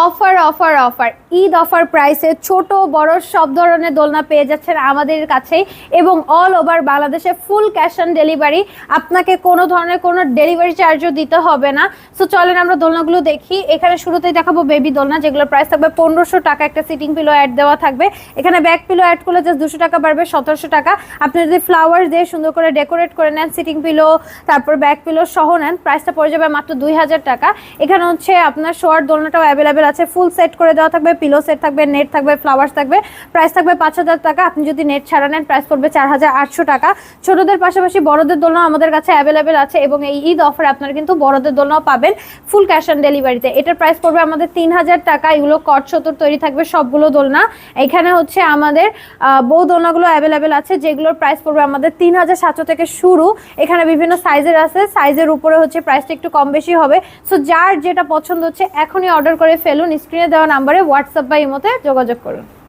Offer offer offer Eid offer প্রাইসে ছোট বড় সব ধরনের দোলনা পেয়ে যাচ্ছেন আমাদের কাছেই, এবং অল ওভার বাংলাদেশে ফুল ক্যাশ অন ডেলিভারি। আপনাকে কোনো ধরনের কোনো ডেলিভারি চার্জও দিতে হবে না। সো চলেন আমরা দোলনাগুলো দেখি। এখানে শুরুতেই দেখাবো বেবি দোলনা, যেগুলোর প্রাইস থাকবে 1500 টাকা। একটা সিটিং পিলো অ্যাড দেওয়া থাকবে, এখানে ব্যাক পিলো অ্যাড করলে জাস্ট 200 টাকা বাড়বে, 1700 টাকা। আপনি যদি ফ্লাওয়ার দিয়ে সুন্দর করে ডেকোরেট করে নেন, সিটিং পিলো তারপর ব্যাক পিলো সহ নেন, প্রাইসটা পড়ে যাবে মাত্র 2000 টাকা। এখানে হচ্ছে আপনার শোয়ার দোলনাটাও অ্যাভেলেবেল আছে, ফুল সেট করে দেওয়া থাকবে, পিলো সেট থাকবে, নেট থাকবে, ফ্লাওয়ার্স থাকবে। প্রাইস থাকবে 5000 টাকা। আপনি যদি নেট ছাড়া নেন প্রাইস পড়বে 4800 টাকা। ছোটদের পাশাপাশি বড়দের দোলনা আমাদের কাছে অ্যাভেলেবেল আছে, এবং এই ঈদ অফারে আপনারা কিন্তু বড়দের দোলনাও পাবেন ফুল ক্যাশ অন ডেলিভারিতে। এটার প্রাইস পড়বে আমাদের 3000 টাকা। এগুলো কট 70 তৈরি থাকবে সবগুলো দোলনা। এখানে হচ্ছে আমাদের বউ দোলনাগুলো অ্যাভেলেবেল আছে, যেগুলোর প্রাইস পড়বে আমাদের 3700 থেকে শুরু। এখানে বিভিন্ন সাইজের আছে, সাইজের উপরে হচ্ছে প্রাইসটা একটু কম বেশি হবে। সো যার যেটা পছন্দ হচ্ছে এখনই অর্ডার করে ফেলুন। স্ক্রিনে দেওয়া নাম্বারে হোয়াটসঅ্যাপ বা ইমোতে যোগাযোগ করুন।